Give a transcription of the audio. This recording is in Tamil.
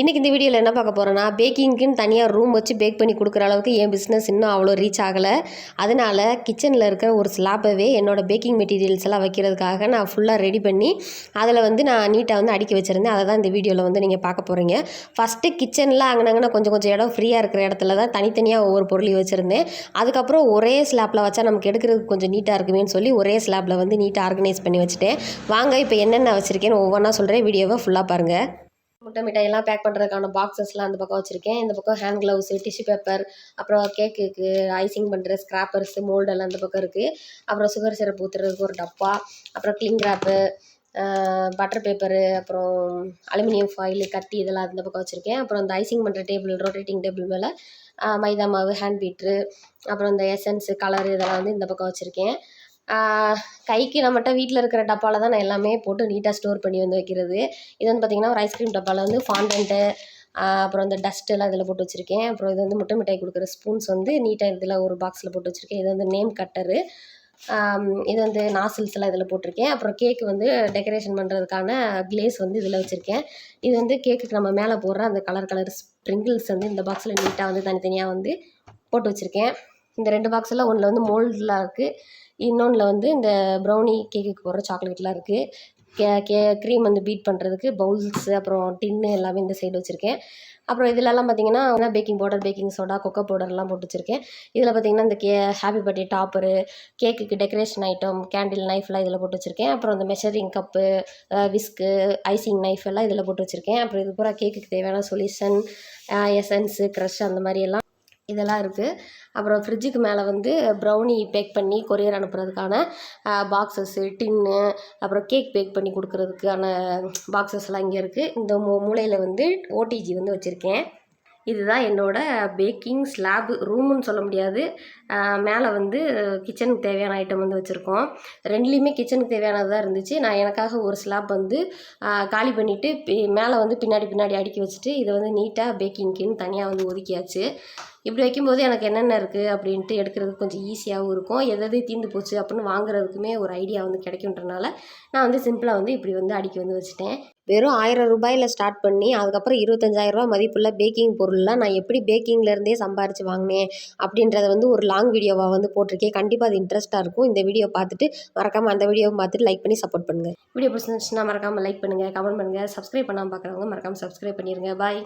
இன்றைக்கி இந்த வீடியோவில் என்ன பார்க்க போகிறேன்னா, பேக்கிங்க்குன்னு தனியாக ரூம் வச்சு பேக் பண்ணி கொடுக்குற அளவுக்கு என் பிஸ்னஸ் இன்னும் அவ்வளோ ரீச் ஆகலை. அதனால் கிச்சனில் இருக்கிற ஒரு ஸ்லாப்பவே என்னோடய பேக்கிங் மெட்டீரியல்ஸ் எல்லாம் வைக்கிறதுக்காக நான் ஃபுல்லாக ரெடி பண்ணி அதில் நான் நீட்டாக அடுக்கி வச்சுருந்தேன். அதை தான் இந்த வீடியோவில் நீங்கள் பார்க்க போகிறீங்க. ஃபஸ்ட்டு கிச்சனில் அங்கனங்கன்னா கொஞ்சம் கொஞ்சம் இடம் ஃப்ரீயாக இருக்கிற இடத்துல தான் தனித்தனியாக ஒவ்வொரு பொருளையும் வச்சுருந்தேன். அதுக்கப்புறம் ஒரே ஸ்லாப்பில் வச்சா நமக்கு எடுக்கிறதுக்கு கொஞ்சம் நீட்டாக இருக்குமேன்னு சொல்லி ஒரே ஸ்லாப்பில் நீட்டாக ஆர்கனைஸ் பண்ணி வச்சுட்டேன். வாங்க இப்போ என்னென்ன வச்சுருக்கேன்னு ஒவ்வொன்றா சொல்கிறேன். வீடியோவை ஃபுல்லாக பாருங்கள். முட்டை மிட்டாயெல்லாம் பேக் பண்ணுறதுக்கான பாக்ஸஸ்லாம் அந்த பக்கம் வச்சுருக்கேன். இந்த பக்கம் ஹேண்ட் க்ளவுஸு, டிஷ்யூ பேப்பர், அப்புறம் கேக்குக்கு ஐசிங் பண்ணுற ஸ்க்ராப்பர்ஸு, மோல்டெல்லாம் அந்த பக்கம் இருக்குது. அப்புறம் சுகர் சிரப் ஊற்றுறதுக்கு ஒரு டப்பா, அப்புறம் கிளிங் ராப்பு, பட்டர் பேப்பரு, அப்புறம் அலுமினியம் ஃபாயிலு, கத்தி இதெல்லாம் அந்த பக்கம் வச்சுருக்கேன். அப்புறம் இந்த ஐசிங் பண்ணுற டேபிள், ரொட்டேட்டிங் டேபிள் மேலே மைதா மாவு, ஹேண்ட் பீட்ரு, அப்புறம் இந்த எசன்ஸு, கலரு இதெல்லாம் இந்த பக்கம் வச்சுருக்கேன். கைக்கு நம்மகிட்ட வீட்டில் இருக்கிற டப்பாவில் தான் நான் எல்லாமே போட்டு நீட்டாக ஸ்டோர் பண்ணி வைக்கிறது. இது பார்த்திங்கன்னா ஒரு ஐஸ்கிரீம் டப்பாவில் ஃபாண்டன்ட்டு, அப்புறம் இந்த டஸ்ட்டெல்லாம் இதில் போட்டு வச்சுருக்கேன். அப்புறம் இது முட்டை மிட்டாய் கொடுக்குற ஸ்பூன்ஸ் நீட்டாக இதில் ஒரு பாக்ஸில் போட்டு வச்சுருக்கேன். இது நேம் கட்டரு, இது நாசில்ஸ் எல்லாம் இதில் போட்டிருக்கேன். அப்புறம் கேக்கு டெக்கரேஷன் பண்ணுறதுக்கான கிளேஸ் இதில் வச்சுருக்கேன். இது கேக்குக்கு நம்ம மேலே போடுற அந்த கலர் கலர் ஸ்ப்ரிங்கிள்ஸ் இந்த பாக்ஸில் நீட்டாக தனித்தனியாக போட்டு வச்சுருக்கேன். இந்த 2 பாக்ஸில் ஒன்றில் மோல்டெலாம் இருக்குது, இன்னொன்றில் இந்த ப்ரௌனி கேக்குக்கு போடுற சாக்லேட்லாம் இருக்குது. க்ரீம் பீட் பண்ணுறதுக்கு பவுல்ஸு, அப்புறம் டின்னு எல்லாமே இந்த சைடு வச்சுருக்கேன். அப்புறம் இதிலெல்லாம் பார்த்திங்கன்னா baking powder, baking soda, cocoa பவுடர்லாம் போட்டு வச்சுருக்கேன். இதில் பார்த்திங்கன்னா இந்த ஹாப்பி பர்த்டே டாப்பரு, கேக்குக்கு டெக்கரேஷன் ஐட்டம், கேண்டில் நைஃப்லாம் இதில் போட்டு வச்சுருக்கேன். அப்புறம் இந்த measuring cup, whisk, icing knife எல்லாம் இதில் போட்டு வச்சுருக்கேன். அப்புறம் இது பூரா கேக்குக்கு தேவையான சொல்யூஷன், எசன்ஸு, க்ரஷ் அந்த மாதிரியெல்லாம் இதெல்லாம் இருக்குது. அப்புறம் ஃப்ரிட்ஜுக்கு மேலே ப்ரௌனி பேக் பண்ணி கொரியர் அனுப்புறதுக்கான பாக்ஸஸ்ஸு, டின்னு, அப்புறம் கேக் பேக் பண்ணி கொடுக்குறதுக்கான பாக்ஸஸ்லாம் இங்கே இருக்குது. இந்த மூலையில் ஓடிஜி வச்சுருக்கேன். இதுதான் என்னோடய பேக்கிங் ஸ்லாப் ரூமுன்னு சொல்ல முடியாது. மேலே கிச்சனுக்கு தேவையான ஐட்டம் வச்சுருக்கோம். ரெண்டுலேயுமே கிச்சனுக்கு தேவையானது தான் இருந்துச்சு. நான் எனக்காக ஒரு ஸ்லாப் காலி பண்ணிவிட்டு மேலே பின்னாடி அடுக்கி வச்சுட்டு இதை நீட்டாக பேக்கிங்க்குன்னு தனியாக ஒதுக்கியாச்சு. இப்படி வைக்கும்போது எனக்கு என்னென்ன இருக்குது அப்படின்ட்டு எடுக்கிறதுக்கு கொஞ்சம் ஈஸியாகவும் இருக்கும். எது தீர்ந்து போச்சு அப்படின்னு வாங்குறதுக்குமே ஒரு ஐடியா கிடைக்குன்றனால நான் சிம்பிளாக இப்படி அடுக்கி வச்சுட்டேன். வெறும் 1000 ரூபாயில் ஸ்டார்ட் பண்ணி அதுக்கப்புறம் 25,000 ரூபா மதிப்புள்ள பேக்கிங் பொருள்லாம் நான் எப்படி பேக்கிங்லேருந்தே சம்பாரித்து வாங்கினேன் அப்படின்றத ஒரு லாங் வீடியோவாக போட்டிருக்கேன். கண்டிப்பாக அது இன்ட்ரெஸ்ட்டாக இருக்கும். இந்த வீடியோ பார்த்துட்டு மறக்காமல் அந்த வீடியோவை பார்த்துட்டு லைக் பண்ணி சப்போர்ட் பண்ணுங்கள். வீடியோ பிடிச்சிருந்துச்சுன்னா மறக்காமல் லைக் பண்ணுங்கள், கமெண்ட் பண்ணுங்கள். சப்ஸ்கிரைப் பண்ணாமல் பார்க்குறவங்க மறக்காமல் சப்ஸ்கிரைப் பண்ணிடுங்க. பாய்.